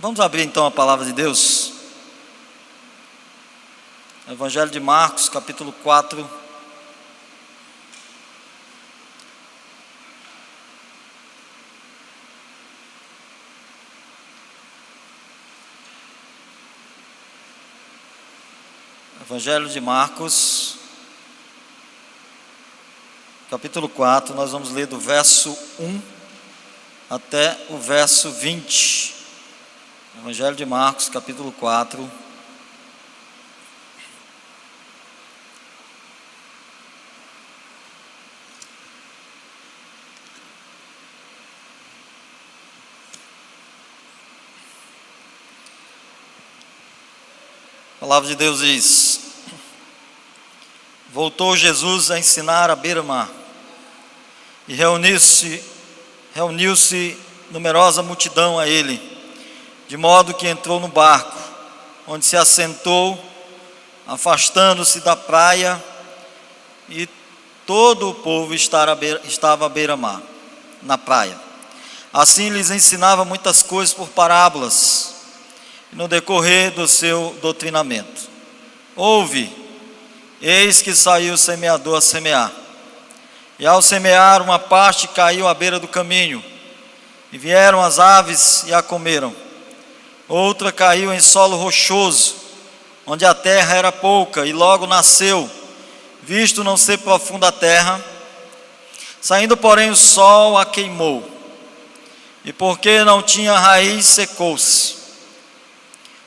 Vamos abrir então a palavra de Deus. Evangelho de Marcos, capítulo 4. Evangelho de Marcos, capítulo 4, nós vamos ler do verso 1 até o verso 20. Evangelho de Marcos, capítulo 4. A palavra de Deus diz: voltou Jesus a ensinar à beira-mar, e reuniu-se numerosa multidão a ele, de modo que entrou no barco, onde se assentou, afastando-se da praia, e todo o povo estava à beira-mar, na praia. Assim lhes ensinava muitas coisas por parábolas, no decorrer do seu doutrinamento. Ouve, eis que saiu o semeador a semear. E ao semear, uma parte caiu à beira do caminho, e vieram as aves e a comeram. Outra caiu em solo rochoso, onde a terra era pouca, e logo nasceu, visto não ser profunda a terra. Saindo, porém, o sol a queimou, e porque não tinha raiz, secou-se.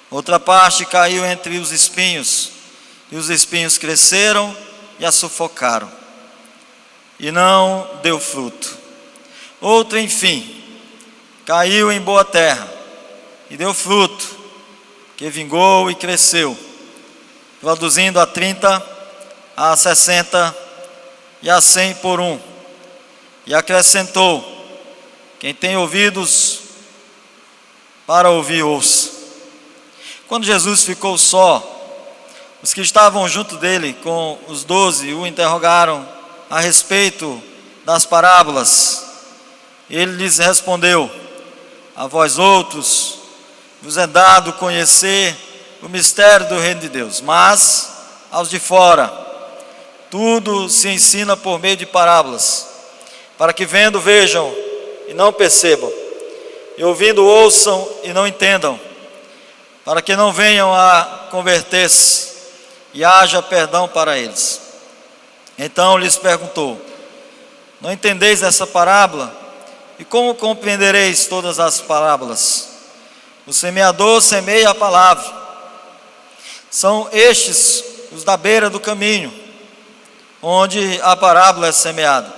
Outra parte caiu entre os espinhos, e os espinhos cresceram e a sufocaram, e não deu fruto. Outra, enfim, caiu em boa terra, e deu fruto, que vingou e cresceu, produzindo a 30, a 60 e a 100 por um. E acrescentou: quem tem ouvidos para ouvir, ouça. Quando Jesus ficou só, os que estavam junto dele com os 12 o interrogaram a respeito das parábolas. Ele lhes respondeu: a vós outros vos é dado conhecer o mistério do reino de Deus, mas aos de fora tudo se ensina por meio de parábolas, para que vendo vejam e não percebam, e ouvindo ouçam e não entendam, para que não venham a converter-se e haja perdão para eles. Então lhes perguntou: não entendeis essa parábola? E como compreendereis todas as parábolas? O semeador semeia a palavra. São estes os da beira do caminho, onde a parábola é semeada.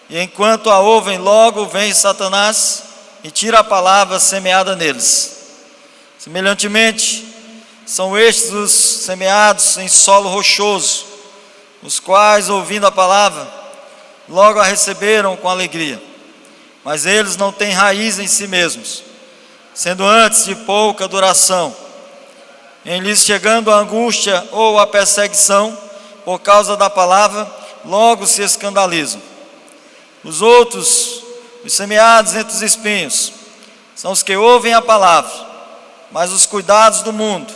E enquanto a ouvem, logo vem Satanás e tira a palavra semeada neles. Semelhantemente, são estes os semeados em solo rochoso, os quais, ouvindo a palavra, logo a receberam com alegria. Mas eles não têm raiz em si mesmos, sendo antes de pouca duração. Em lhes chegando a angústia ou a perseguição por causa da palavra, logo se escandalizam. Os outros, os semeados entre os espinhos, são os que ouvem a palavra, mas os cuidados do mundo,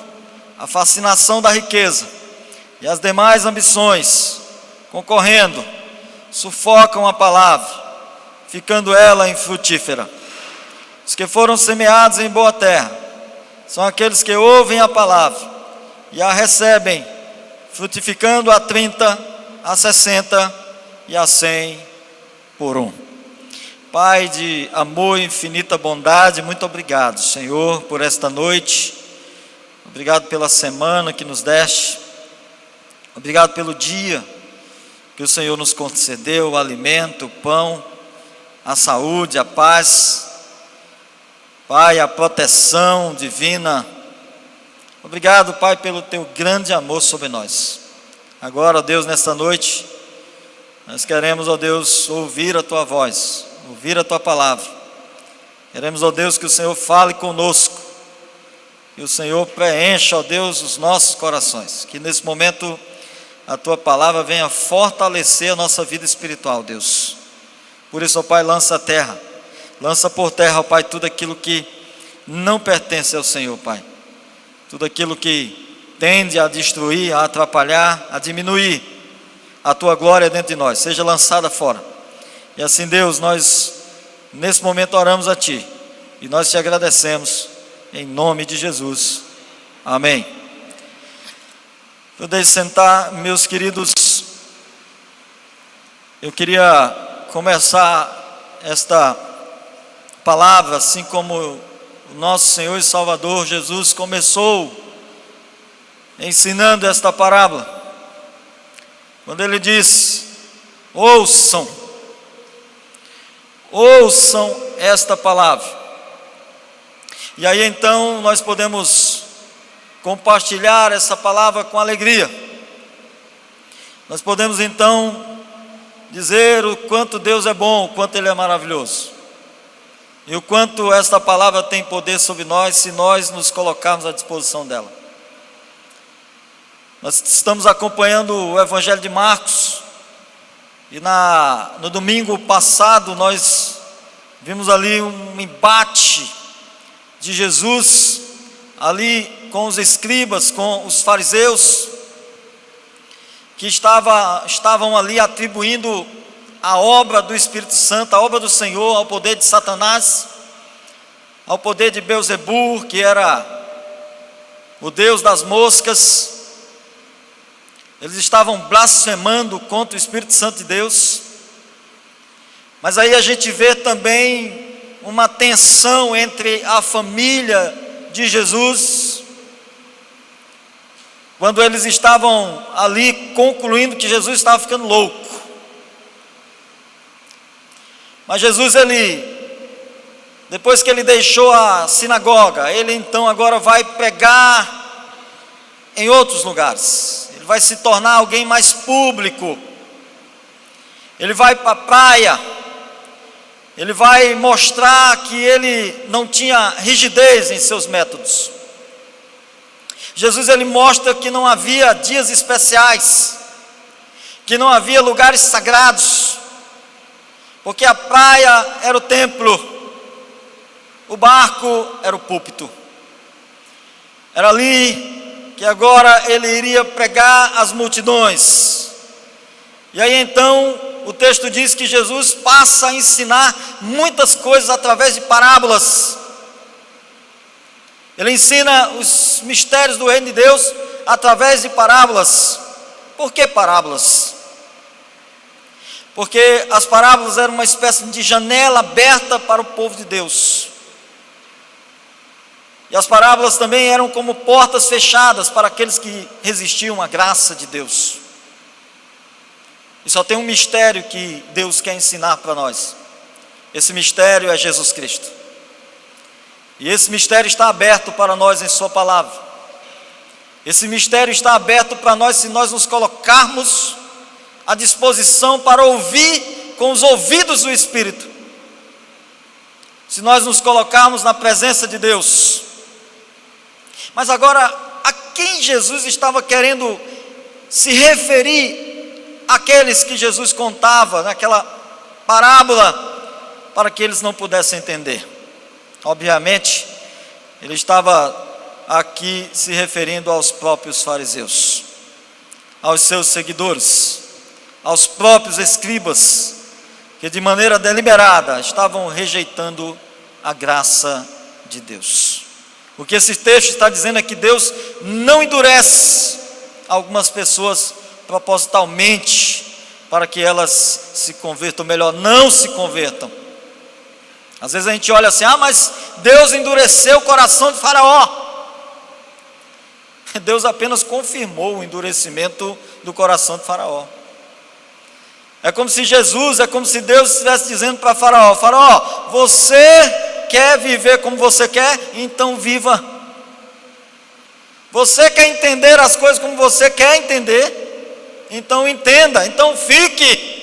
a fascinação da riqueza e as demais ambições, concorrendo, sufocam a palavra, ficando ela infrutífera. Os que foram semeados em boa terra são aqueles que ouvem a palavra e a recebem, frutificando a 30, a 60 e a 100 por um. Pai de amor e infinita bondade, muito obrigado, Senhor, por esta noite. Obrigado pela semana que nos deste. Obrigado pelo dia que o Senhor nos concedeu, o alimento, o pão, a saúde, a paz. Pai, a proteção divina. Obrigado, Pai, pelo teu grande amor sobre nós. Agora, ó Deus, nesta noite, nós queremos, ó Deus, ouvir a tua voz, ouvir a tua palavra. Queremos, ó Deus, que o Senhor fale conosco, que o Senhor preencha, ó Deus, os nossos corações, que nesse momento a tua palavra venha fortalecer a nossa vida espiritual, Deus. Por isso, ó Pai, lança por terra, ó Pai, tudo aquilo que não pertence ao Senhor, Pai. Tudo aquilo que tende a destruir, a atrapalhar, a diminuir a Tua glória dentro de nós, seja lançada fora. E assim, Deus, nós nesse momento oramos a Ti e nós Te agradecemos em nome de Jesus. Amém. Podem sentar, meus queridos. Eu queria começar esta palavra assim como o nosso Senhor e Salvador Jesus começou ensinando esta parábola, quando Ele diz: ouçam esta palavra. E aí então nós podemos compartilhar essa palavra com alegria. Nós podemos então dizer o quanto Deus é bom, o quanto Ele é maravilhoso, e o quanto esta palavra tem poder sobre nós, se nós nos colocarmos à disposição dela. Nós estamos acompanhando o Evangelho de Marcos, e no domingo passado nós vimos ali um embate de Jesus, ali com os escribas, com os fariseus, que estavam ali atribuindo a obra do Espírito Santo, a obra do Senhor, ao poder de Satanás, ao poder de Belzebu, que era o deus das moscas. Eles estavam blasfemando contra o Espírito Santo de Deus. Mas aí a gente vê também uma tensão entre a família de Jesus, quando eles estavam ali concluindo que Jesus estava ficando louco. Mas Jesus, depois que ele deixou a sinagoga, ele então agora vai pregar em outros lugares. Ele vai se tornar alguém mais público. Ele vai para a praia. Ele vai mostrar que ele não tinha rigidez em seus métodos. Jesus, ele mostra que não havia dias especiais, que não havia lugares sagrados, porque a praia era o templo, o barco era o púlpito. Era ali que agora ele iria pregar às multidões. E aí então o texto diz que Jesus passa a ensinar muitas coisas através de parábolas. Ele ensina os mistérios do reino de Deus através de parábolas. Por que parábolas? Porque as parábolas eram uma espécie de janela aberta para o povo de Deus. E as parábolas também eram como portas fechadas para aqueles que resistiam à graça de Deus. E só tem um mistério que Deus quer ensinar para nós. Esse mistério é Jesus Cristo. E esse mistério está aberto para nós em Sua palavra. Esse mistério está aberto para nós se nós nos colocarmos à disposição para ouvir com os ouvidos do Espírito. Se nós nos colocarmos na presença de Deus. Mas agora, a quem Jesus estava querendo se referir àqueles que Jesus contava naquela parábola, para que eles não pudessem entender? Obviamente, ele estava aqui se referindo aos próprios fariseus, aos seus seguidores, aos próprios escribas, que de maneira deliberada estavam rejeitando a graça de Deus. O que esse texto está dizendo é que Deus não endurece algumas pessoas propositalmente para que elas se convertam, melhor, não se convertam. Às vezes a gente olha assim: mas Deus endureceu o coração de Faraó. Deus apenas confirmou o endurecimento do coração de Faraó. É como se Deus estivesse dizendo para Faraó: Faraó, você quer viver como você quer? Então viva. Você quer entender as coisas como você quer entender? Então entenda, então fique.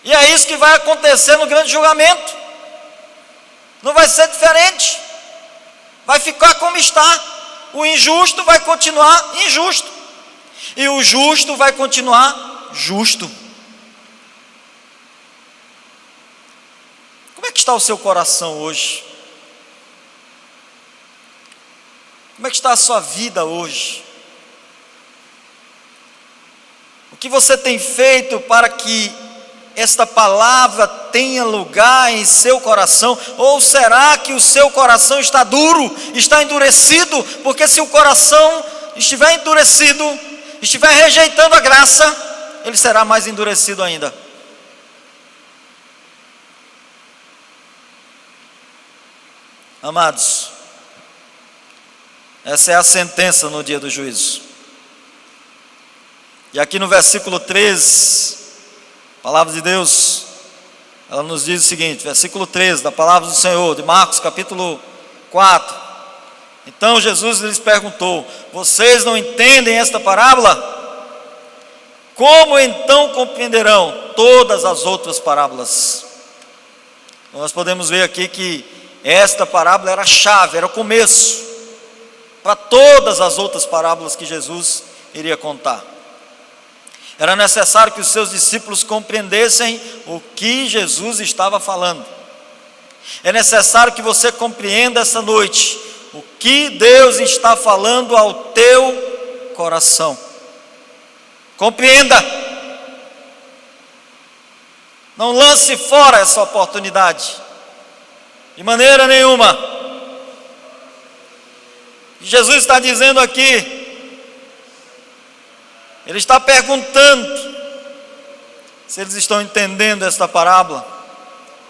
E é isso que vai acontecer no grande julgamento. Não vai ser diferente. Vai ficar como está. O injusto vai continuar injusto. E o justo vai continuar justo. Como é que está o seu coração hoje? Como é que está a sua vida hoje? O que você tem feito para que esta palavra tenha lugar em seu coração? Ou será que o seu coração está duro, está endurecido? Porque se o coração estiver endurecido, estiver rejeitando a graça, ele será mais endurecido ainda. Amados, essa é a sentença no dia do juízo. E aqui no versículo 13, a palavra de Deus, ela nos diz o seguinte, versículo 13 da palavra do Senhor, de Marcos capítulo 4. Então Jesus lhes perguntou: vocês não entendem esta parábola? Como então compreenderão todas as outras parábolas? Nós podemos ver aqui que esta parábola era a chave, era o começo para todas as outras parábolas que Jesus iria contar. Era necessário que os seus discípulos compreendessem o que Jesus estava falando. É necessário que você compreenda essa noite o que Deus está falando ao teu coração. Compreenda. Não lance fora essa oportunidade, de maneira nenhuma. Jesus está dizendo aqui, Ele está perguntando se eles estão entendendo esta parábola,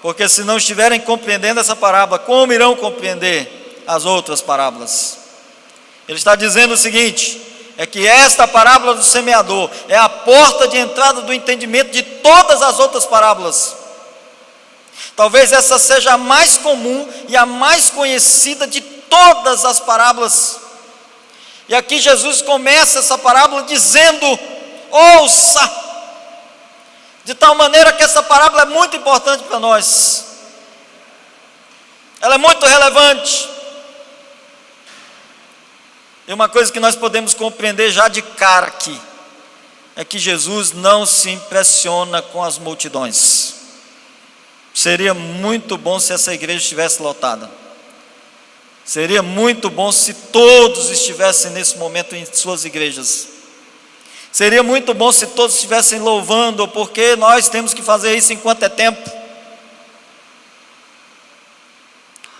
porque se não estiverem compreendendo essa parábola, como irão compreender as outras parábolas? Ele está dizendo o seguinte, é que esta parábola do semeador é a porta de entrada do entendimento de todas as outras parábolas. Talvez essa seja a mais comum e a mais conhecida de todas as parábolas. E aqui Jesus começa essa parábola dizendo: ouça, de tal maneira que essa parábola é muito importante para nós, ela é muito relevante. E uma coisa que nós podemos compreender já de cara aqui, é que Jesus não se impressiona com as multidões. Seria muito bom se essa igreja estivesse lotada. Seria muito bom se todos estivessem nesse momento em suas igrejas. Seria muito bom se todos estivessem louvando, porque nós temos que fazer isso enquanto é tempo.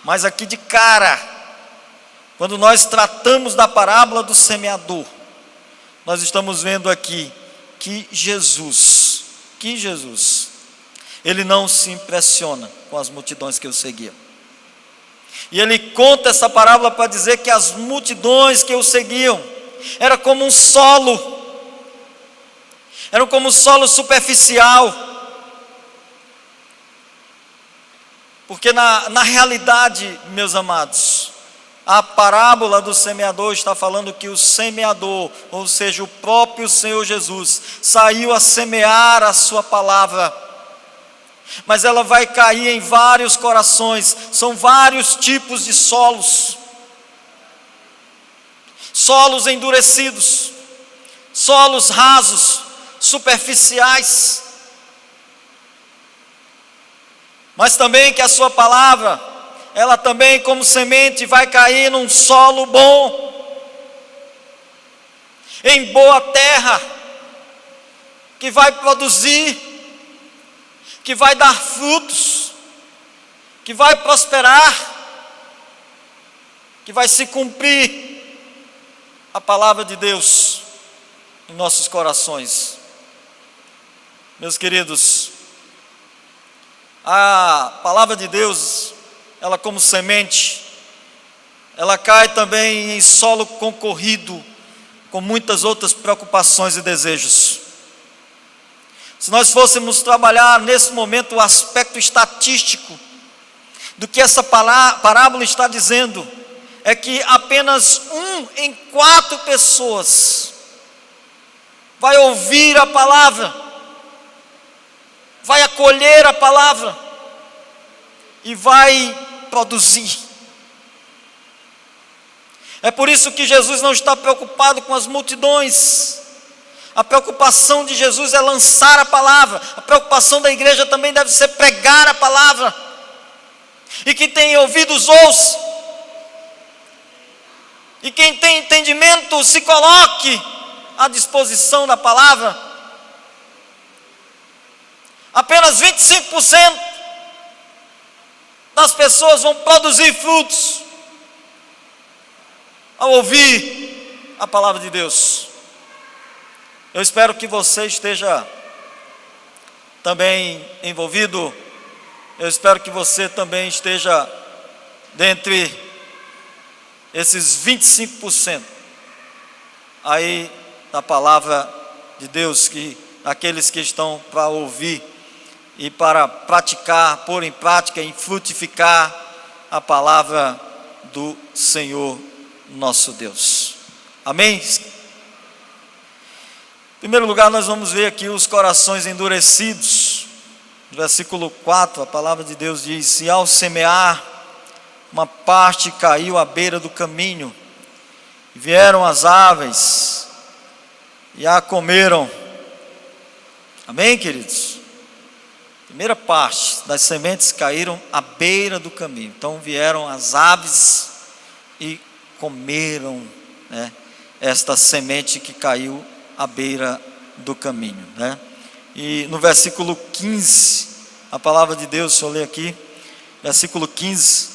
Mas aqui de cara, quando nós tratamos da parábola do semeador, nós estamos vendo aqui que Jesus, Ele não se impressiona com as multidões que o seguiam. E Ele conta essa parábola para dizer que as multidões que o seguiam era como um solo, eram como um solo superficial, porque na realidade, meus amados, a parábola do semeador está falando que o semeador, ou seja, o próprio Senhor Jesus, saiu a semear a sua palavra, mas ela vai cair em vários corações. São vários tipos de solos: solos endurecidos, solos rasos, superficiais, mas também que a sua palavra, ela também como semente vai cair num solo bom, em boa terra, que vai produzir, que vai dar frutos, que vai prosperar, que vai se cumprir a palavra de Deus em nossos corações. Meus queridos, a palavra de Deus, ela como semente, ela cai também em solo concorrido, com muitas outras preocupações e desejos. Se nós fôssemos trabalhar nesse momento o aspecto estatístico do que essa parábola está dizendo, é que apenas 1 em 4 pessoas vai ouvir a palavra, vai acolher a palavra e vai produzir. É por isso que Jesus não está preocupado com as multidões. A preocupação de Jesus é lançar a palavra. A preocupação da igreja também deve ser pregar a palavra. E que tem ouvidos, ouça. E quem tem entendimento, se coloque à disposição da palavra. Apenas 25% das pessoas vão produzir frutos ao ouvir a palavra de Deus. Eu espero que você esteja também envolvido. Eu espero que você também esteja dentre esses 25% aí da palavra de Deus, que aqueles que estão para ouvir e para praticar, pôr em prática e frutificar a palavra do Senhor nosso Deus. Amém? Em primeiro lugar, nós vamos ver aqui os corações endurecidos. No versículo 4, a palavra de Deus diz: e ao semear, uma parte caiu à beira do caminho, e vieram as aves e a comeram. Amém, queridos? Primeira parte das sementes caíram à beira do caminho. Então vieram as aves e comeram, né, esta semente que caiu à beira do caminho, né? E no versículo 15, a palavra de Deus, deixa eu ler aqui, versículo 15,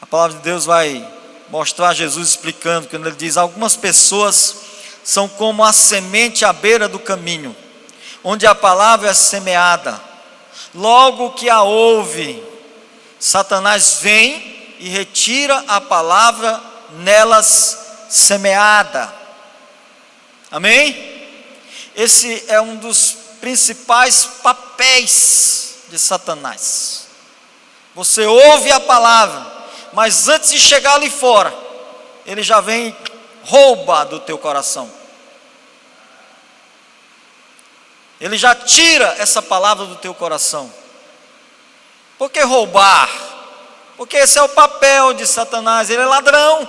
a palavra de Deus vai mostrar Jesus explicando, quando ele diz: algumas pessoas são como a semente à beira do caminho, onde a palavra é semeada. Logo que a ouve, Satanás vem e retira a palavra nelas semeada. Amém? Esse é um dos principais papéis de Satanás. Você ouve a palavra, mas antes de chegar ali fora, ele já vem roubar do teu coração. Ele já tira essa palavra do teu coração. Por que roubar? Porque esse é o papel de Satanás. Ele é ladrão,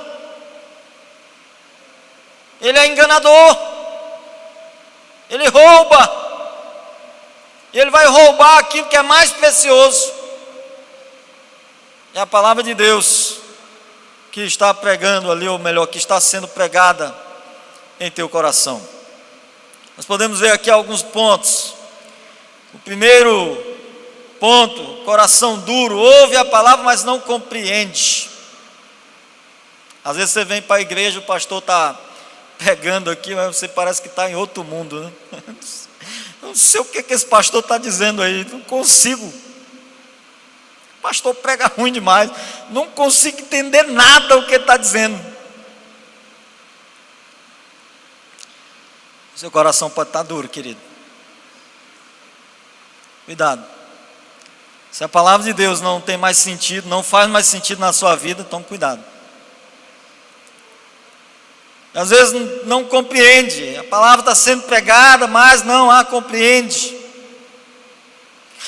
ele é enganador, ele rouba, e ele vai roubar aquilo que é mais precioso. É a palavra de Deus que está pregando ali, ou melhor, que está sendo pregada em teu coração. Nós podemos ver aqui alguns pontos. O primeiro ponto: coração duro, ouve a palavra, mas não compreende. Às vezes você vem para a igreja, o pastor está pregando aqui, mas você parece que está em outro mundo, né? Não sei o que esse pastor está dizendo aí, não consigo. O pastor prega ruim demais, não consigo entender nada o que ele está dizendo. Seu coração pode estar duro, querido. Cuidado. Se a palavra de Deus não tem mais sentido, não faz mais sentido na sua vida, tome cuidado. Às vezes não compreende, a palavra está sendo pregada, mas não a compreende.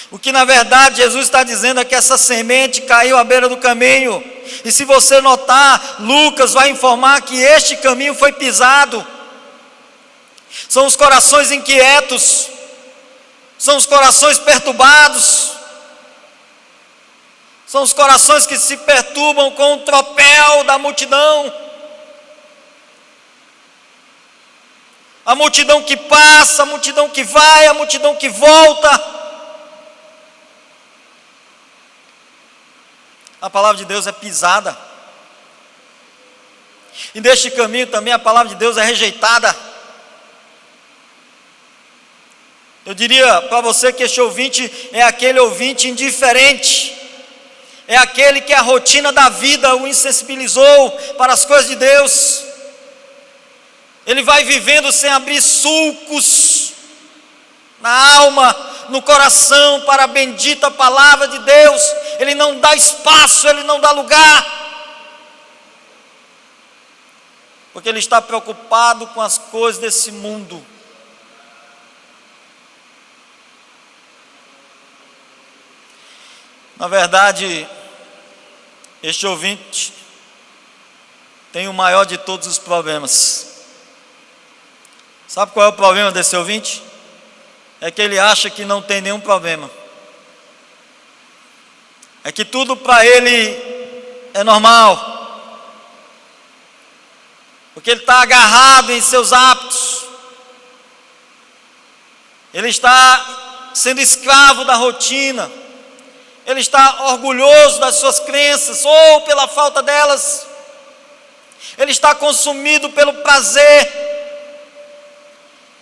O que na verdade Jesus está dizendo é que essa semente caiu à beira do caminho. E se você notar, Lucas vai informar que este caminho foi pisado. São os corações inquietos, são os corações perturbados, são os corações que se perturbam com o tropel da multidão. A multidão que passa, a multidão que vai, a multidão que volta. A palavra de Deus é pisada. E neste caminho também a palavra de Deus é rejeitada. Eu diria para você que este ouvinte é aquele ouvinte indiferente, é aquele que a rotina da vida o insensibilizou para as coisas de Deus. Ele vai vivendo sem abrir sulcos na alma, no coração, para a bendita palavra de Deus. Ele não dá espaço, ele não dá lugar, porque ele está preocupado com as coisas desse mundo. Na verdade, este ouvinte tem o maior de todos os problemas. Sabe qual é o problema desse ouvinte? É que ele acha que não tem nenhum problema. é que tudo para ele é normal, porque ele está agarrado em seus hábitos, ele está sendo escravo da rotina, ele está orgulhoso das suas crenças ou pela falta delas, ele está consumido pelo prazer,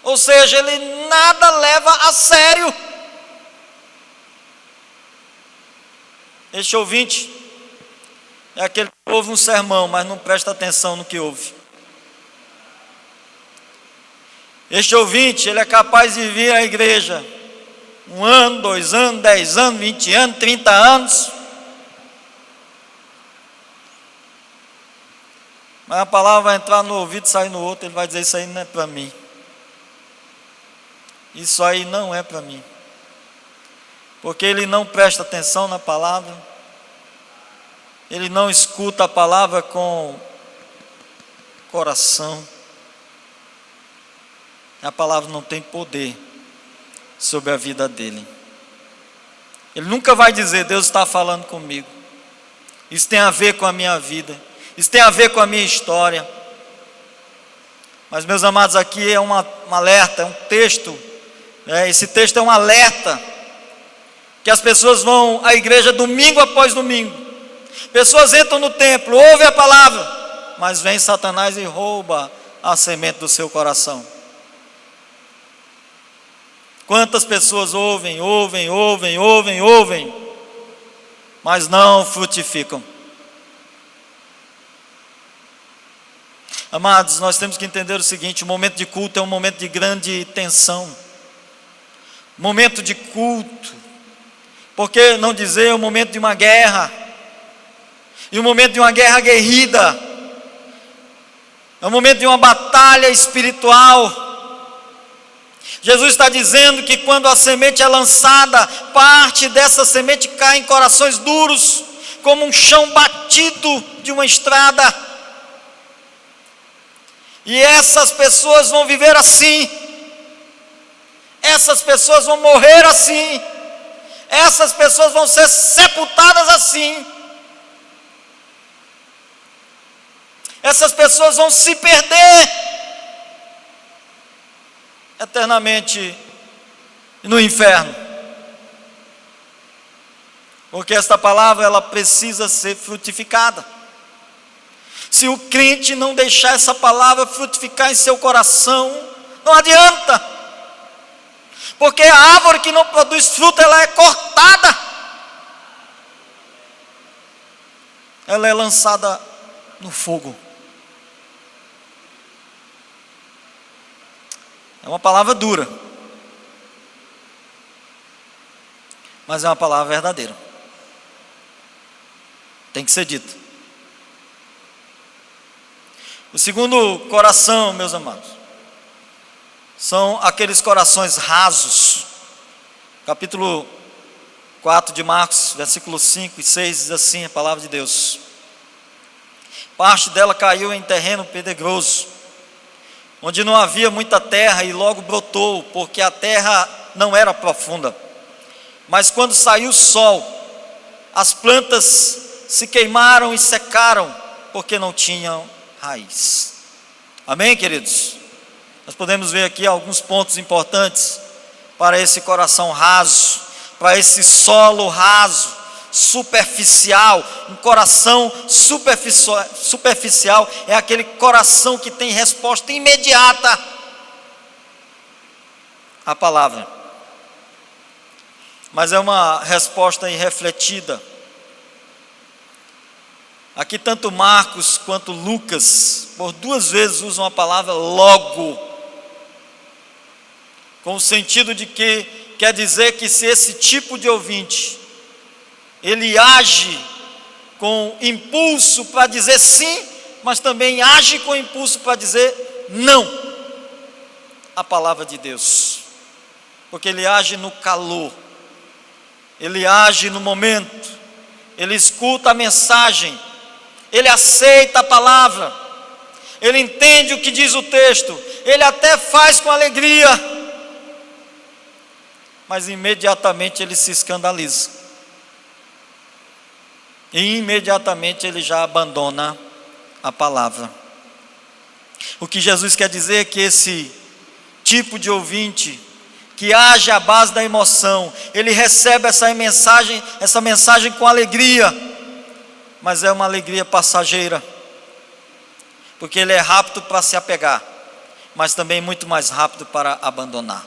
ou seja, ele nada leva a sério. Este ouvinte é aquele que ouve um sermão, mas não presta atenção no que ouve. Este ouvinte, ele é capaz de vir à igreja 1 ano, 2 anos, 10 anos, 20 anos, 30 anos, mas a palavra vai entrar no ouvido e sair no outro, ele vai dizer: isso aí não é para mim, isso aí não é para mim, porque ele não presta atenção na palavra, ele não escuta a palavra com coração, a palavra não tem poder sobre a vida dele. Ele nunca vai dizer: Deus está falando comigo, isso tem a ver com a minha vida, isso tem a ver com a minha história. Mas, meus amados, aqui é um alerta, é um texto, esse texto é um alerta, que as pessoas vão à igreja domingo após domingo, pessoas entram no templo, ouvem a palavra, mas vem Satanás e rouba a semente do seu coração. Quantas pessoas ouvem, mas não frutificam. Amados, nós temos que entender o seguinte: o momento de culto é um momento de grande tensão, momento de culto, por que não dizer o momento de uma guerra, e o momento de uma guerra aguerrida, é o momento de uma batalha espiritual. Jesus está dizendo que quando a semente é lançada, parte dessa semente cai em corações duros, como um chão batido de uma estrada, e essas pessoas vão viver assim, essas pessoas vão morrer assim, essas pessoas vão ser sepultadas assim, essas pessoas vão se perder eternamente no inferno, porque esta palavra ela precisa ser frutificada. Se o crente não deixar essa palavra frutificar em seu coração, não adianta, porque a árvore que não produz fruto, ela é cortada, ela é lançada no fogo. É uma palavra dura, mas é uma palavra verdadeira, tem que ser dita. O segundo coração, meus amados, são aqueles corações rasos. Capítulo 4 de Marcos, versículos 5 e 6 diz assim a palavra de Deus: parte dela caiu em terreno pedregoso, onde não havia muita terra, e logo brotou, porque a terra não era profunda. Mas quando saiu o sol, as plantas se queimaram e secaram, porque não tinham raiz. Amém, queridos? Nós podemos ver aqui alguns pontos importantes para esse coração raso, para esse solo raso, superficial. Um coração superficial é aquele coração que tem resposta imediata à palavra, mas é uma resposta irrefletida. Aqui tanto Marcos quanto Lucas por 2 vezes usam a palavra logo, com o sentido de que quer dizer que se esse tipo de ouvinte ele age com impulso para dizer sim, mas também age com impulso para dizer não à palavra de Deus, porque ele age no calor, ele age no momento, ele escuta a mensagem, ele aceita a palavra, ele entende o que diz o texto, ele até faz com alegria, mas imediatamente ele se escandaliza. E imediatamente ele já abandona a palavra. O que Jesus quer dizer é que esse tipo de ouvinte, que age à base da emoção, ele recebe essa mensagem com alegria, mas é uma alegria passageira, porque ele é rápido para se apegar, mas também muito mais rápido para abandonar.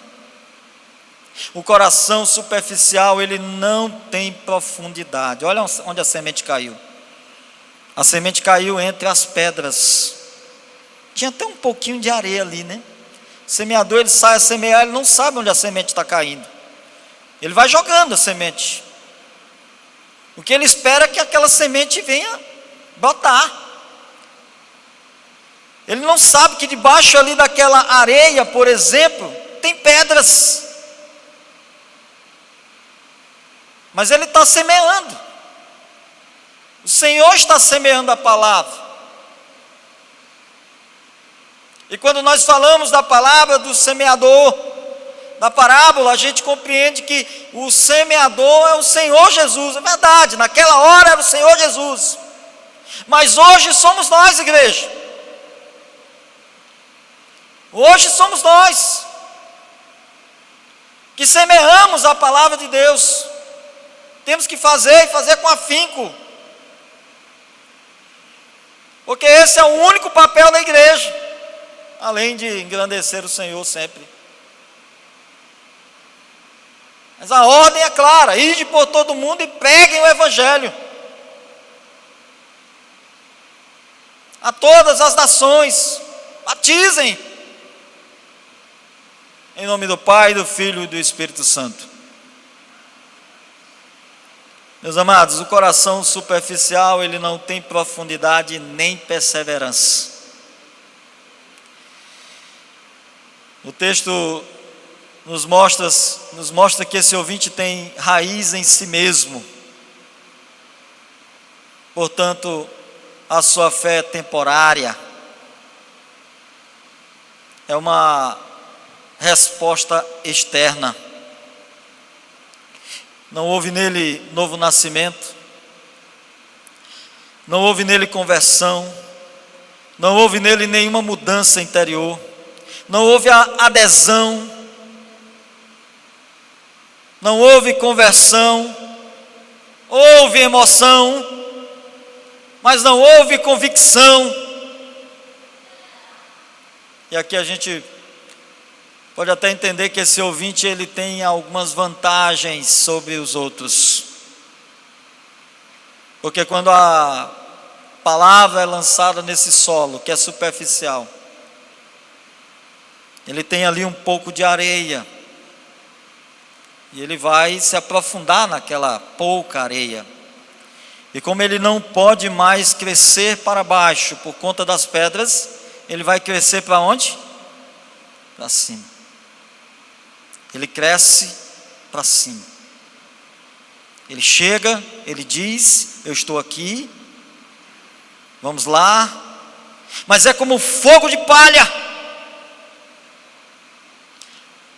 O coração superficial, ele não tem profundidade. Olha onde a semente caiu. A semente caiu entre as pedras. Tinha até um pouquinho de areia ali, né? O semeador, ele sai a semear, ele não sabe onde a semente está caindo. Ele vai jogando a semente. O que ele espera é que aquela semente venha brotar. Ele não sabe que debaixo ali daquela areia, por exemplo, tem pedras. Mas ele está semeando. O Senhor está semeando a palavra. E quando nós falamos da palavra do semeador, da parábola, a gente compreende que o semeador é o Senhor Jesus. É verdade, naquela hora era o Senhor Jesus. Mas hoje somos nós, igreja. Hoje somos nós que semeamos a palavra de Deus. Temos que fazer e fazer com afinco, porque esse é o único papel da igreja, além de engrandecer o Senhor sempre. Mas a ordem é clara: ide por todo mundo e preguem o Evangelho a todas as nações, batizem em nome do Pai, do Filho e do Espírito Santo. Meus amados, o coração superficial, ele não tem profundidade nem perseverança. O texto nos mostra que esse ouvinte tem raiz em si mesmo. Portanto, a sua fé é temporária. É uma resposta externa. Não houve nele novo nascimento, não houve nele conversão, não houve nele nenhuma mudança interior, não houve adesão, não houve conversão, houve emoção, mas não houve convicção. E aqui a gente pode até entender que esse ouvinte, ele tem algumas vantagens sobre os outros. Porque quando a palavra é lançada nesse solo, que é superficial, ele tem ali um pouco de areia, e ele vai se aprofundar naquela pouca areia. E como ele não pode mais crescer para baixo por conta das pedras, ele vai crescer para onde? Para cima. Ele cresce para cima. Ele chega, ele diz: eu estou aqui, vamos lá. Mas é como fogo de palha.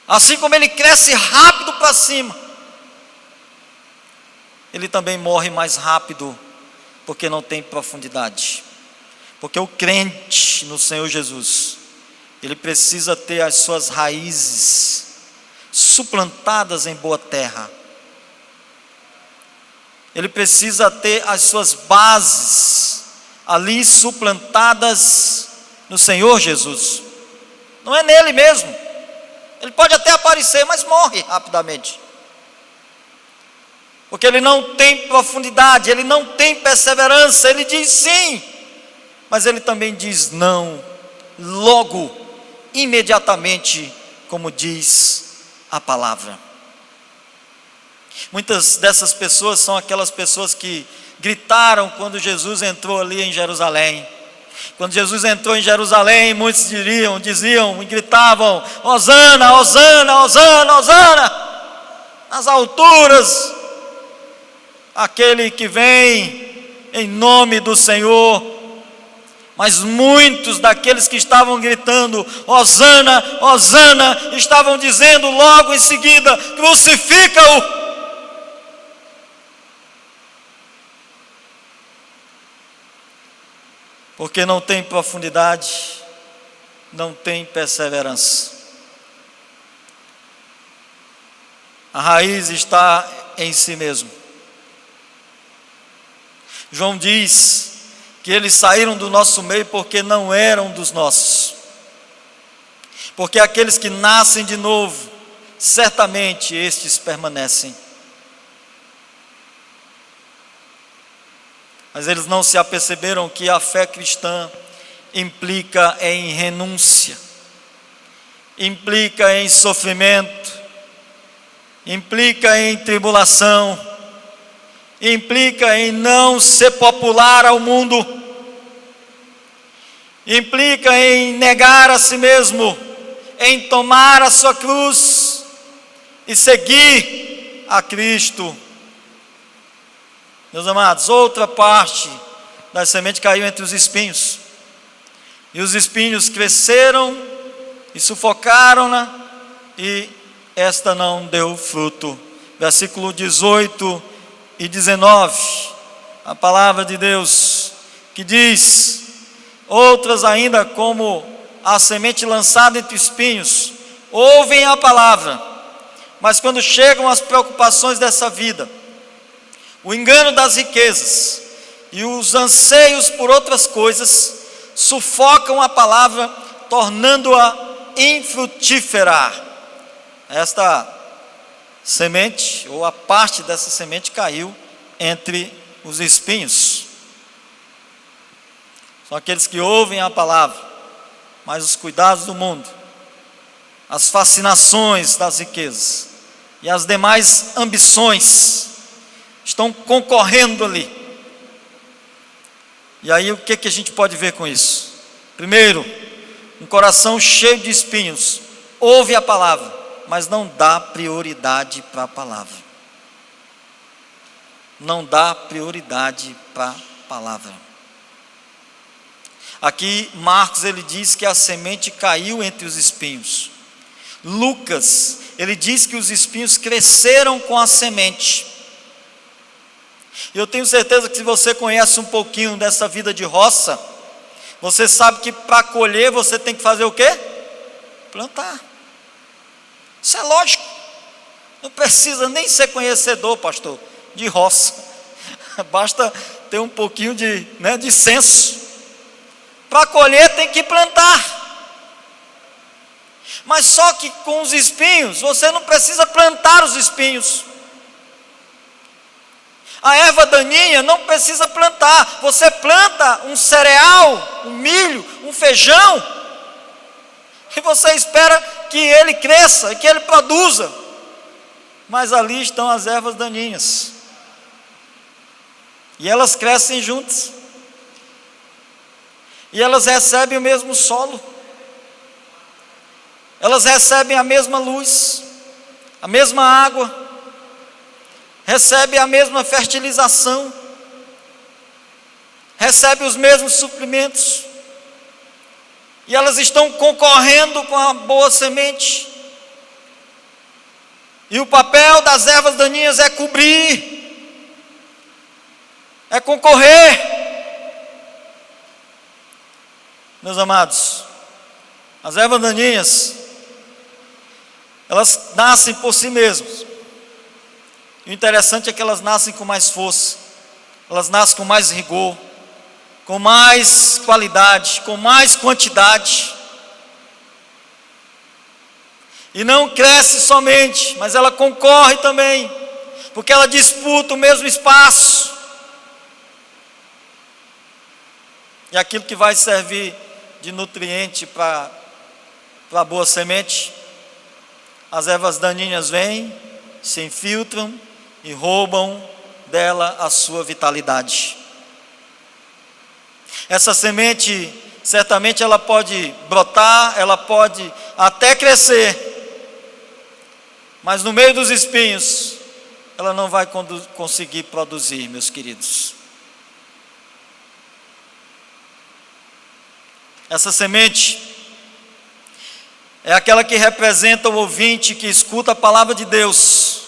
Assim como ele cresce rápido para cima, ele também morre mais rápido, porque não tem profundidade. Porque o crente no Senhor Jesus, ele precisa ter as suas raízes suplantadas em boa terra. Ele precisa ter as suas bases ali suplantadas no Senhor Jesus. Não é nele mesmo. Ele pode até aparecer, mas morre rapidamente. Porque ele não tem profundidade, ele não tem perseverança. Ele diz sim, mas ele também diz não, logo, imediatamente, como diz a palavra. Muitas dessas pessoas são aquelas pessoas que gritaram quando Jesus entrou ali em Jerusalém. Quando Jesus entrou em Jerusalém, muitos diziam e gritavam: Hosana, Hosana, Hosana, Hosana, nas alturas, aquele que vem em nome do Senhor. Mas muitos daqueles que estavam gritando Hosana, Hosana, estavam dizendo logo em seguida: crucifica-o. porque não tem profundidade, não tem perseverança. A raiz está em si mesmo. João diz que eles saíram do nosso meio porque não eram dos nossos. Porque aqueles que nascem de novo, certamente estes permanecem. Mas eles não se aperceberam que a fé cristã implica em renúncia, implica em sofrimento, implica em tribulação, implica em não ser popular ao mundo, implica em negar a si mesmo, em tomar a sua cruz e seguir a Cristo. Meus amados, outra parte da semente caiu entre os espinhos, e os espinhos cresceram e sufocaram-na, e esta não deu fruto. Versículo 18 e 19, a palavra de Deus que diz: outras ainda, como a semente lançada entre espinhos, ouvem a palavra, mas quando chegam as preocupações dessa vida, o engano das riquezas e os anseios por outras coisas, sufocam a palavra, tornando-a infrutífera. Esta semente, ou a parte dessa semente, caiu entre os espinhos. São aqueles que ouvem a palavra, mas os cuidados do mundo, as fascinações das riquezas e as demais ambições estão concorrendo ali. E aí o que a gente pode ver com isso? Primeiro, um coração cheio de espinhos, ouve a palavra, mas não dá prioridade para a palavra. Não dá prioridade para a palavra. Aqui Marcos ele diz que a semente caiu entre os espinhos. Lucas ele diz que os espinhos cresceram com a semente. E eu tenho certeza que se você conhece um pouquinho dessa vida de roça, você sabe que para colher você tem que fazer o quê? Plantar. Isso é lógico. Não precisa nem ser conhecedor, pastor, de roça. Basta ter um pouquinho de senso. Para colher tem que plantar. Mas só que com os espinhos, você não precisa plantar os espinhos. A erva daninha não precisa plantar. Você planta um cereal, um milho, um feijão, e você espera que ele cresça, que ele produza. Mas ali estão as ervas daninhas. E elas crescem juntas. E elas recebem o mesmo solo. Elas recebem a mesma luz, a mesma água, recebem a mesma fertilização, recebem os mesmos suprimentos. E elas estão concorrendo com a boa semente. E o papel das ervas daninhas é cobrir, é concorrer. Meus amados, as ervas daninhas, elas nascem por si mesmas. E o interessante é que elas nascem com mais força, elas nascem com mais rigor, com mais qualidade, com mais quantidade. E não cresce somente, mas ela concorre também, porque ela disputa o mesmo espaço. E aquilo que vai servir de nutriente para a boa semente, as ervas daninhas vêm, se infiltram e roubam dela a sua vitalidade. Essa semente, certamente ela pode brotar, ela pode até crescer, mas no meio dos espinhos, ela não vai conseguir produzir, meus queridos. Essa semente é aquela que representa o ouvinte que escuta a palavra de Deus,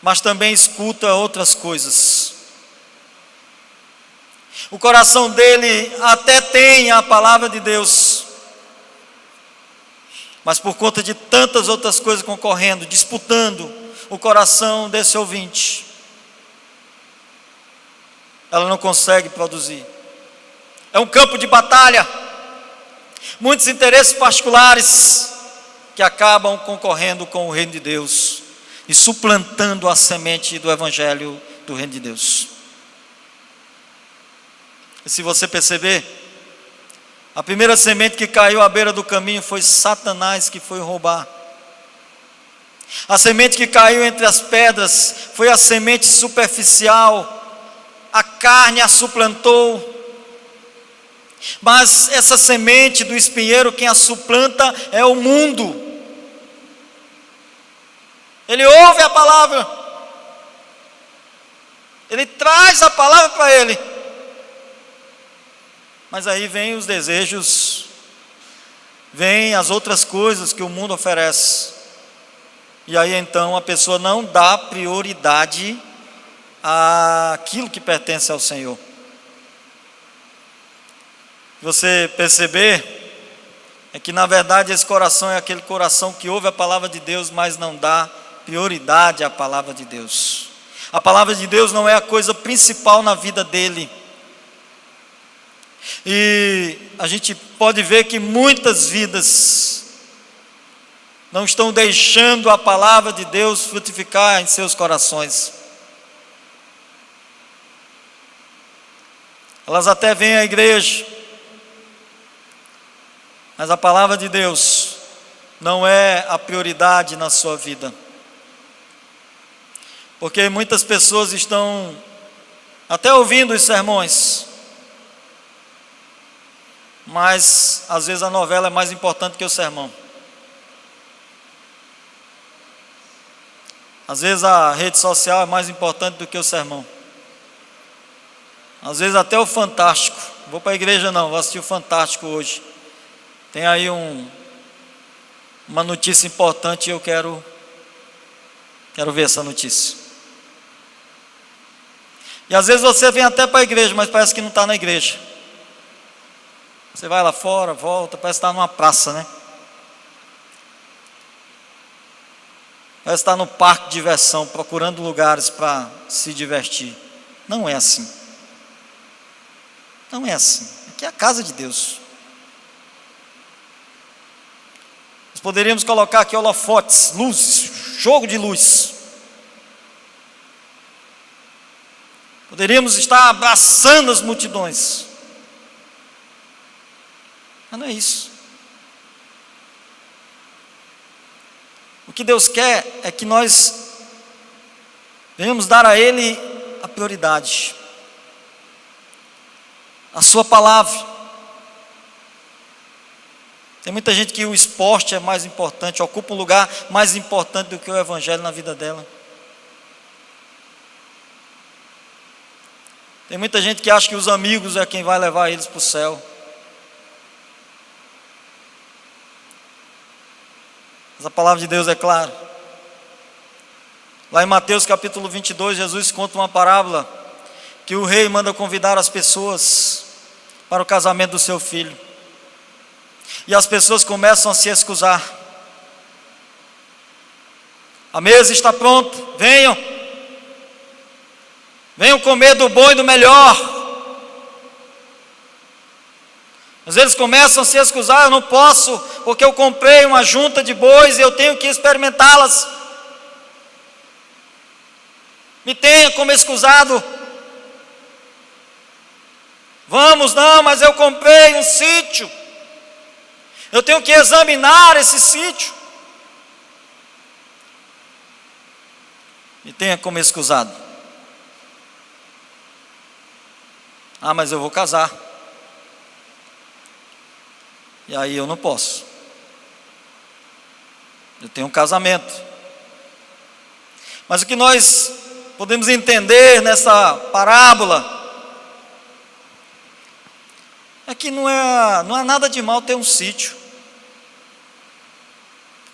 mas também escuta outras coisas. O coração dele até tem a palavra de Deus, mas por conta de tantas outras coisas concorrendo, disputando o coração desse ouvinte, ela não consegue produzir. É um campo de batalha, muitos interesses particulares que acabam concorrendo com o reino de Deus e suplantando a semente do evangelho do reino de Deus. E se você perceber, a primeira semente que caiu à beira do caminho foi Satanás que foi roubar. A semente que caiu entre as pedras foi a semente superficial, a carne a suplantou. Mas essa semente do espinheiro, quem a suplanta é o mundo. Ele ouve a palavra, ele traz a palavra para ele, mas aí vem os desejos, vem as outras coisas que o mundo oferece, e aí então a pessoa não dá prioridade àquilo que pertence ao Senhor. Você perceber, é que na verdade esse coração é aquele coração que ouve a palavra de Deus, mas não dá prioridade à palavra de Deus. A palavra de Deus não é a coisa principal na vida dele. E a gente pode ver que muitas vidas não estão deixando a palavra de Deus frutificar em seus corações. Elas até vêm à igreja, mas a palavra de Deus não é a prioridade na sua vida. Porque muitas pessoas estão até ouvindo os sermões, mas às vezes a novela é mais importante que o sermão. Às vezes a rede social é mais importante do que o sermão. Às vezes até o Fantástico. Vou para a igreja não, vou assistir o Fantástico hoje. Tem aí uma notícia importante e eu quero ver essa notícia. E às vezes você vem até para a igreja, mas parece que não está na igreja. Você vai lá fora, volta, parece que está numa praça, né? Parece que está no parque de diversão, procurando lugares para se divertir. Não é assim. Não é assim. Aqui é a casa de Deus. Nós poderíamos colocar aqui holofotes, luzes, jogo de luz. Poderíamos estar abraçando as multidões. Mas não é isso. O que Deus quer é que nós venhamos dar a Ele a prioridade, a sua palavra. Tem muita gente que o esporte é mais importante, ocupa um lugar mais importante do que o evangelho na vida dela. Tem muita gente que acha que os amigos é quem vai levar eles para o céu. Mas a palavra de Deus é clara. Lá em Mateus capítulo 22, Jesus conta uma parábola que o rei manda convidar as pessoas para o casamento do seu filho. E as pessoas começam a se excusar. A mesa está pronta, venham. Venham comer do bom e do melhor. Às vezes começam a se excusar, eu não posso, porque eu comprei uma junta de bois e eu tenho que experimentá-las. Me tenha como excusado. Vamos, não, mas eu comprei um sítio. Eu tenho que examinar esse sítio. Me tenha como excusado. Ah, mas eu vou casar. E aí eu não posso. Eu tenho um casamento. Mas o que nós podemos entender nessa parábola é que não é nada de mal ter um sítio.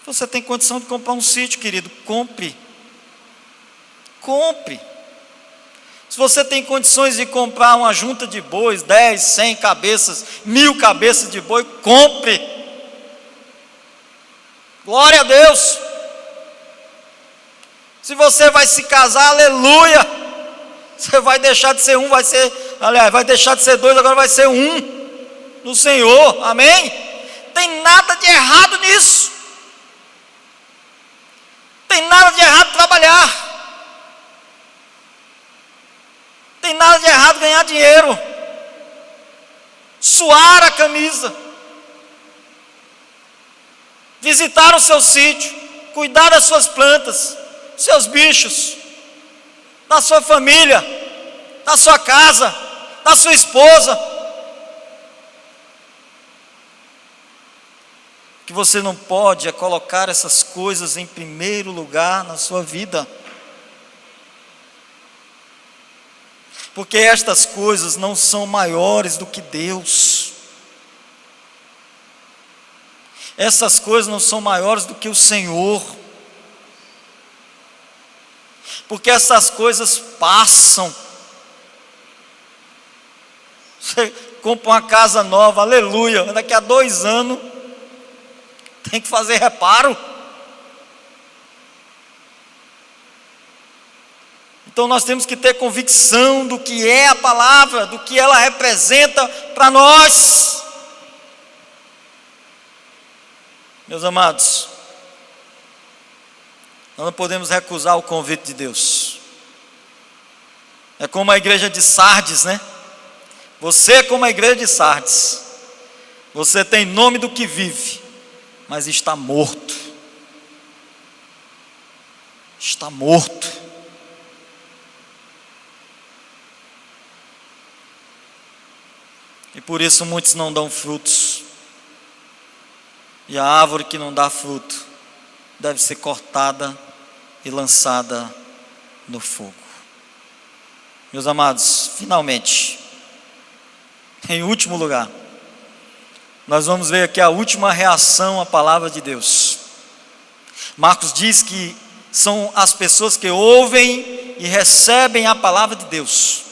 Você tem condição de comprar um sítio, querido, compre. Compre. Se você tem condições de comprar uma junta de bois, 10, 100 cabeças, 1000 cabeças de boi, compre. Glória a Deus. Se você vai se casar, aleluia. Você vai deixar de ser um, vai deixar de ser dois, agora vai ser um no Senhor, amém? Tem nada de errado nisso. Tem nada de errado trabalhar. Tem nada de errado ganhar dinheiro, suar a camisa, visitar o seu sítio, cuidar das suas plantas, seus bichos, da sua família, da sua casa, da sua esposa. O que você não pode é colocar essas coisas em primeiro lugar na sua vida. Porque estas coisas não são maiores do que Deus. Essas coisas não são maiores do que o Senhor. Porque essas coisas passam. Você compra uma casa nova, aleluia, daqui a 2 anos tem que fazer reparo. Então nós temos que ter convicção do que é a palavra, do que ela representa para nós. Meus amados, nós não podemos recusar o convite de Deus. É como a igreja de Sardes, né? Você, como a igreja de Sardes, você tem nome do que vive, mas está morto. Está morto. E por isso muitos não dão frutos. E a árvore que não dá fruto deve ser cortada e lançada no fogo. Meus amados, finalmente, em último lugar, nós vamos ver aqui a última reação à palavra de Deus. Marcos diz que são as pessoas que ouvem e recebem a palavra de Deus.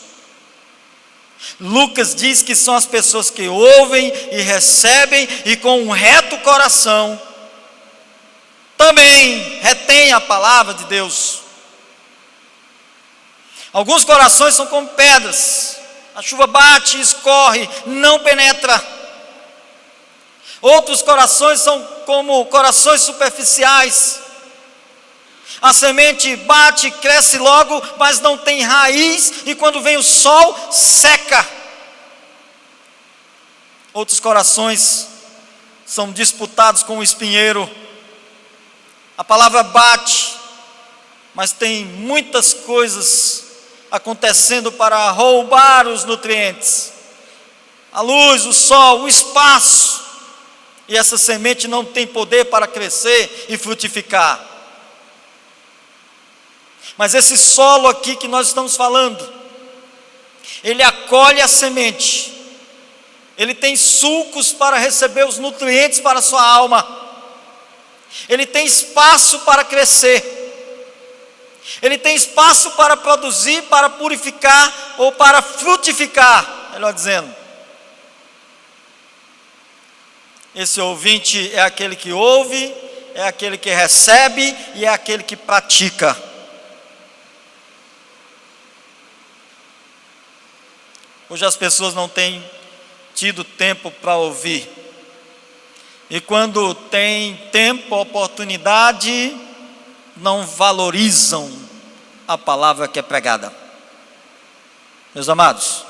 Lucas diz que são as pessoas que ouvem e recebem e com um reto coração também retém a palavra de Deus. Alguns corações são como pedras, a chuva bate e escorre, não penetra. Outros corações são como corações superficiais. A semente bate, cresce logo, mas não tem raiz, e quando vem o sol, seca. Outros corações são disputados com o espinheiro. A palavra bate, mas tem muitas coisas acontecendo para roubar os nutrientes. A luz, o sol, o espaço. E essa semente não tem poder para crescer e frutificar. Mas esse solo aqui que nós estamos falando, ele acolhe a semente, ele tem sulcos para receber os nutrientes para a sua alma, ele tem espaço para crescer, ele tem espaço para produzir, para purificar ou para frutificar, melhor dizendo. Esse ouvinte é aquele que ouve, é aquele que recebe e é aquele que pratica. Hoje as pessoas não têm tido tempo para ouvir. E quando tem tempo, oportunidade, não valorizam a palavra que é pregada. Meus amados,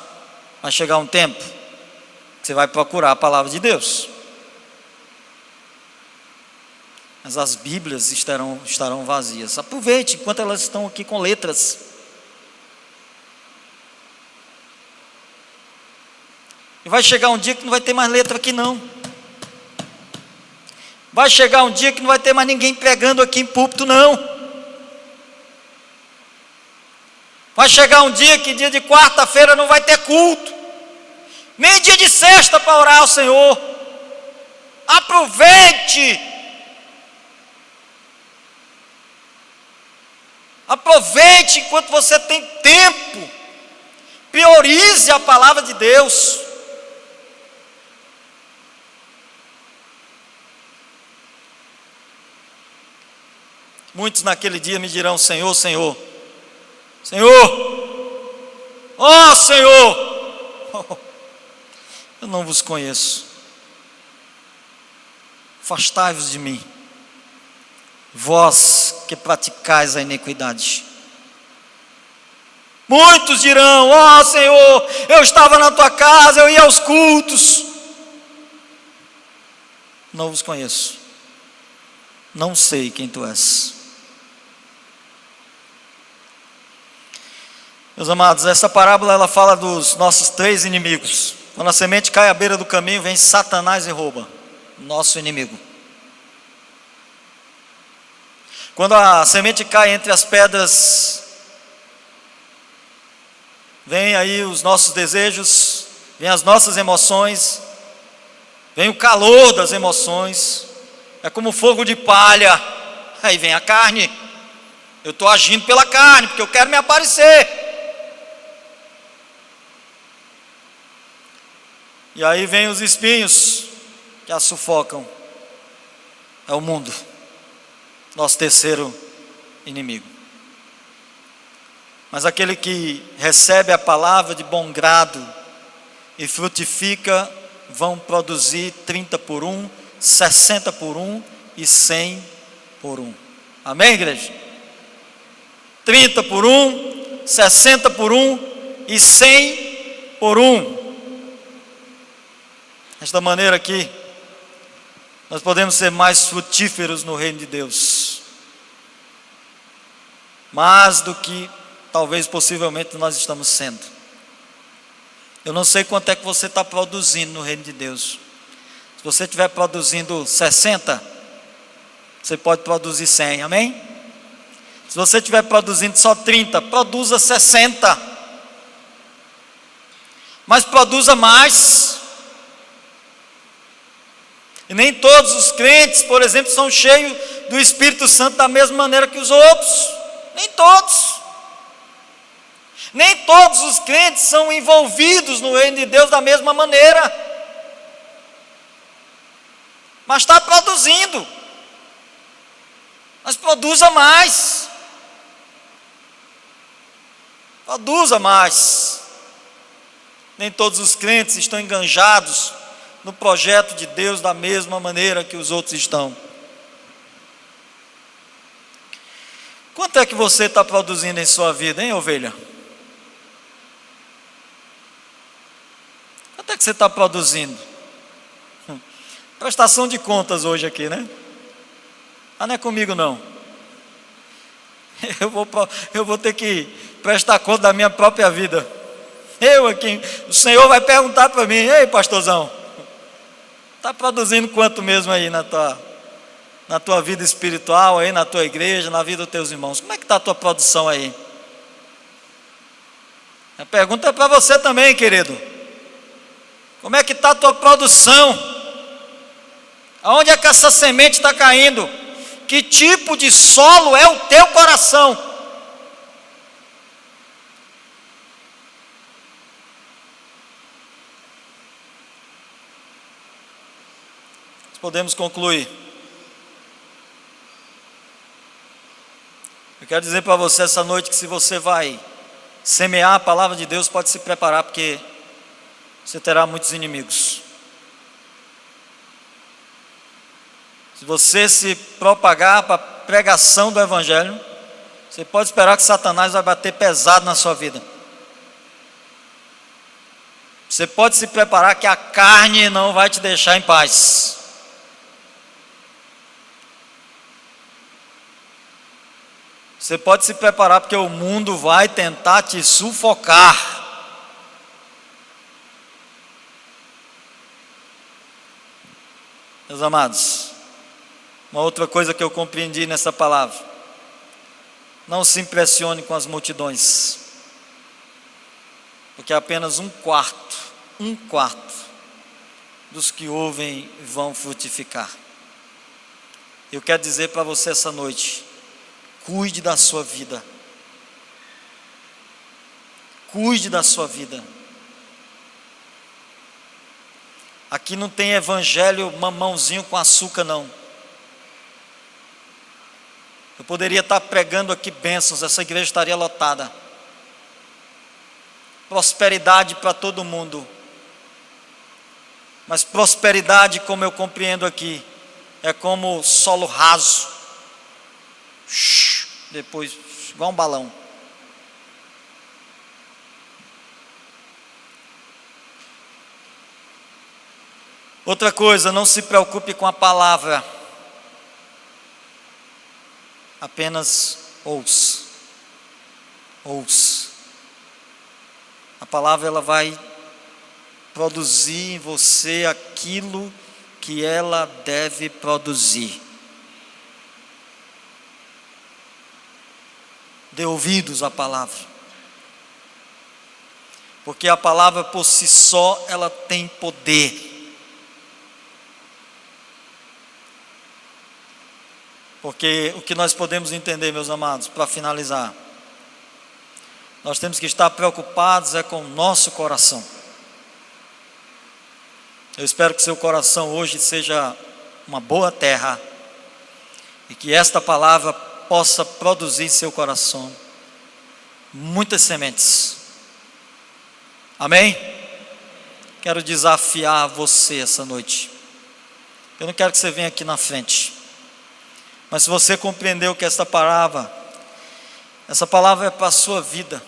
vai chegar um tempo que você vai procurar a palavra de Deus. Mas as Bíblias estarão vazias. Aproveite enquanto elas estão aqui com letras. E vai chegar um dia que não vai ter mais letra aqui não. Vai chegar um dia que não vai ter mais ninguém pregando aqui em púlpito não. Vai chegar um dia que dia de quarta-feira não vai ter culto. Nem dia de sexta para orar ao Senhor. Aproveite. Aproveite enquanto você tem tempo Priorize a palavra de Deus. Muitos naquele dia me dirão: Senhor, Senhor, Senhor, ó Senhor, eu não vos conheço. Afastai-vos de mim, vós que praticais a iniquidade. Muitos dirão: ó Senhor, eu estava na tua casa, eu ia aos cultos. Não vos conheço, não sei quem tu és. Meus amados, essa parábola ela fala dos nossos três inimigos. Quando a semente cai à beira do caminho, vem Satanás e rouba. Nosso inimigo. Quando a semente cai entre as pedras, vem aí os nossos desejos, vem as nossas emoções, vem o calor das emoções, é como fogo de palha, aí vem a carne. Eu estou agindo pela carne, porque eu quero me aparecer. E aí vem os espinhos que a sufocam. É o mundo, nosso terceiro inimigo. Mas aquele que recebe a palavra de bom grado e frutifica, vão produzir 30 por 1, 60 por 1 e 100 por 1. Amém, igreja? 30 por 1, 60 por 1 e 100 por 1. Desta maneira aqui, nós podemos ser mais frutíferos no reino de Deus. Mais do que, talvez, possivelmente, nós estamos sendo. Eu não sei quanto é que você está produzindo no reino de Deus. Se você estiver produzindo 60, você pode produzir 100, amém? Se você estiver produzindo só 30, produza 60. Mas produza mais. E nem todos os crentes, por exemplo, são cheios do Espírito Santo da mesma maneira que os outros. Nem todos. Nem todos os crentes são envolvidos no reino de Deus da mesma maneira. Mas está produzindo. Mas produza mais. Produza mais. Nem todos os crentes estão enganjados no projeto de Deus da mesma maneira que os outros estão. Quanto é que você está produzindo em sua vida, hein, ovelha? Quanto é que você está produzindo? Prestação de contas hoje aqui, né? Ah, não é comigo não. Eu vou ter que prestar conta da minha própria vida. Eu aqui, o Senhor vai perguntar para mim: ei, pastorzão, está produzindo quanto mesmo aí na tua vida espiritual, aí na tua igreja, na vida dos teus irmãos? Como é que está a tua produção aí? A pergunta é para você também, querido. Como é que está a tua produção? Aonde é que essa semente está caindo? Que tipo de solo é o teu coração? Podemos concluir. Eu quero dizer para você essa noite que se você vai semear a palavra de Deus, pode se preparar, porque você terá muitos inimigos. Se você se propagar para a pregação do Evangelho, você pode esperar que Satanás vai bater pesado na sua vida. Você pode se preparar que a carne não vai te deixar em paz. Você pode se preparar porque o mundo vai tentar te sufocar. Meus amados, uma outra coisa que eu compreendi nessa palavra: não se impressione com as multidões, porque apenas um quarto dos que ouvem vão frutificar. Eu quero dizer para você essa noite: cuide da sua vida. Cuide da sua vida. Aqui não tem evangelho mamãozinho com açúcar, não. Eu poderia estar pregando aqui bênçãos, essa igreja estaria lotada. Prosperidade para todo mundo. Mas prosperidade, como eu compreendo aqui, é como solo raso. Depois, igual um balão. Outra coisa, não se preocupe com a palavra. Apenas ouça. Ouça. A palavra ela vai produzir em você aquilo que ela deve produzir. Dê ouvidos à palavra. Porque a palavra por si só, ela tem poder. Porque o que nós podemos entender, meus amados, para finalizar, nós temos que estar preocupados com o nosso coração. Eu espero que seu coração hoje seja uma boa terra e que esta palavra possa produzir em seu coração muitas sementes. Amém? Quero desafiar você essa noite. Eu não quero que você venha aqui na frente, mas se você compreendeu que essa palavra é para a sua vida,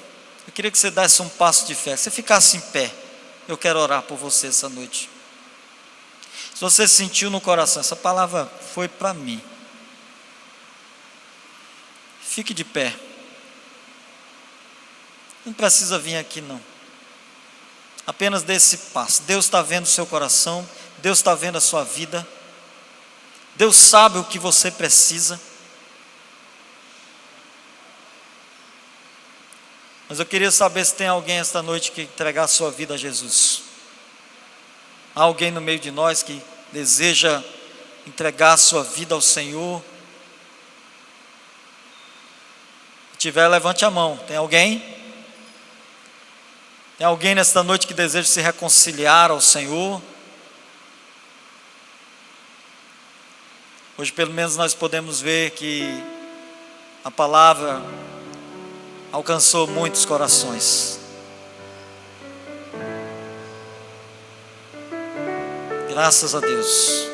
eu queria que você desse um passo de fé, que você ficasse em pé. Eu quero orar por você essa noite. Se você sentiu no coração, essa palavra foi para mim, fique de pé. Não precisa vir aqui não. Apenas dê esse passo. Deus está vendo o seu coração, Deus está vendo a sua vida, Deus sabe o que você precisa. Mas eu queria saber se tem alguém esta noite que entregar a sua vida a Jesus. Há alguém no meio de nós que deseja entregar a sua vida ao Senhor? Se tiver, levante a mão. Tem alguém? Tem alguém nesta noite que deseja se reconciliar ao Senhor? Hoje pelo menos nós podemos ver que a palavra alcançou muitos corações. Graças a Deus.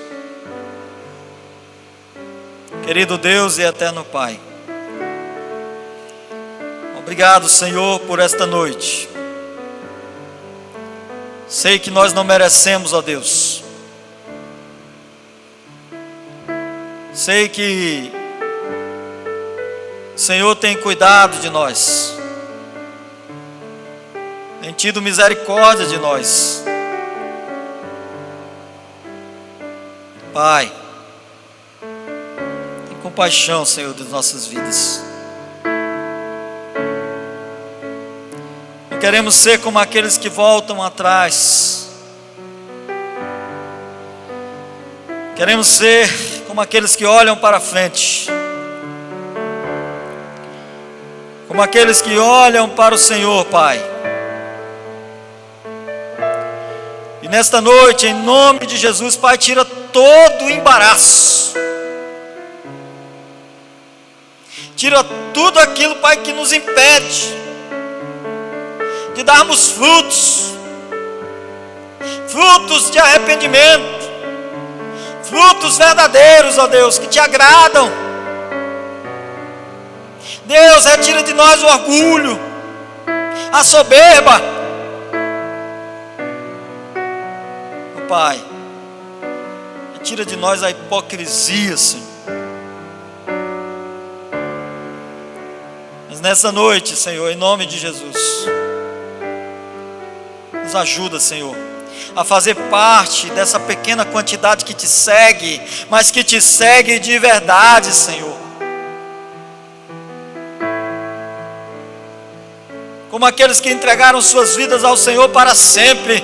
Querido Deus e eterno Pai, obrigado, Senhor, por esta noite. Sei que nós não merecemos, ó Deus. Sei que o Senhor tem cuidado de nós, tem tido misericórdia de nós. Pai, tem compaixão, Senhor, das nossas vidas. Não queremos ser como aqueles que voltam atrás. Queremos ser como aqueles que olham para frente. Como aqueles que olham para o Senhor, Pai. E nesta noite, em nome de Jesus, Pai, tira todo o embaraço. Tira tudo aquilo, Pai, que nos impede de darmos frutos. Frutos de arrependimento. Frutos verdadeiros, ó Deus, que te agradam. Deus, retira de nós o orgulho, a soberba. Ó Pai, retira de nós a hipocrisia, Senhor. Mas nessa noite, Senhor, em nome de Jesus, nos ajuda, Senhor, a fazer parte dessa pequena quantidade que te segue, mas que te segue de verdade, Senhor. Como aqueles que entregaram suas vidas ao Senhor para sempre.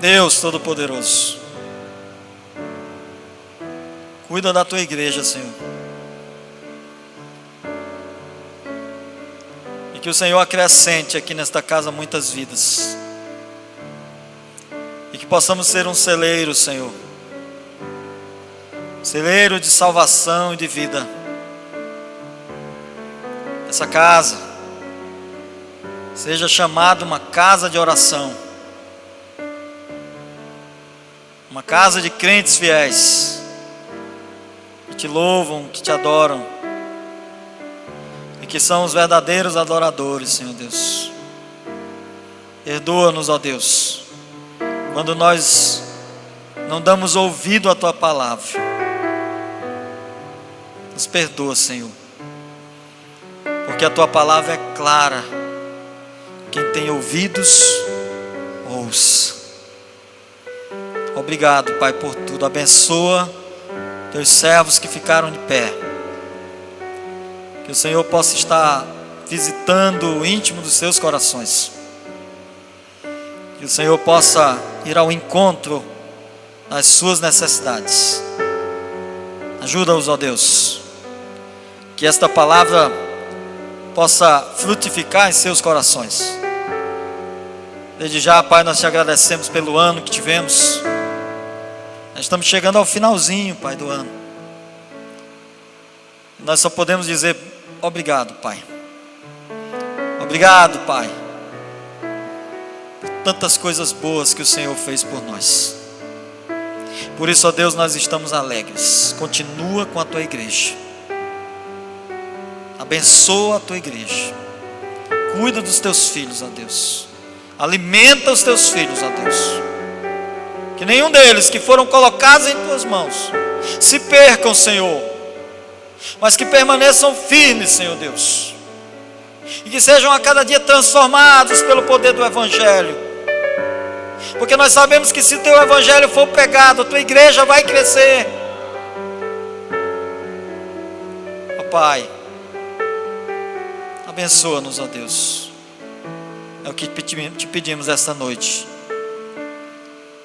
Deus Todo-Poderoso, cuida da tua igreja, Senhor. que o Senhor acrescente aqui nesta casa muitas vidas. E que possamos ser um celeiro, Senhor. Celeiro de salvação e de vida. Essa casa seja chamada uma casa de oração. Uma casa de crentes fiéis. Que te louvam, que te adoram. E que são os verdadeiros adoradores, Senhor Deus. Perdoa-nos, ó Deus, quando nós não damos ouvido à Tua palavra. Nos perdoa, Senhor, porque a Tua palavra é clara. Quem tem ouvidos, ouça. Obrigado, Pai, por tudo. Abençoa Teus servos que ficaram de pé. Que o Senhor possa estar visitando o íntimo dos seus corações. Que o Senhor possa ir ao encontro das suas necessidades. Ajuda-os, ó Deus. Que esta palavra possa frutificar em seus corações. Desde já, Pai, nós te agradecemos pelo ano que tivemos. Nós estamos chegando ao finalzinho, Pai, do ano. Nós só podemos dizer obrigado, Pai. Obrigado, Pai, por tantas coisas boas que o Senhor fez por nós. Por isso, ó Deus, nós estamos alegres. Continua com a Tua igreja. Abençoa a Tua igreja. Cuida dos Teus filhos, ó Deus. Alimenta os Teus filhos, ó Deus. Que nenhum deles que foram colocados em Tuas mãos se percam, Senhor, mas que permaneçam firmes, Senhor Deus, e que sejam a cada dia transformados pelo poder do Evangelho, porque nós sabemos que se Teu Evangelho for pregado, a Tua igreja vai crescer. Ó Pai, abençoa-nos, ó Deus. É o que te pedimos esta noite.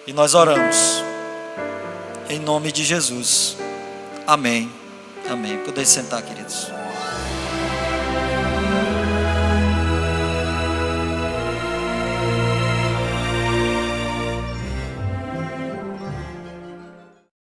E nós oramos em nome de Jesus. Amém. Amém. Podem sentar, queridos.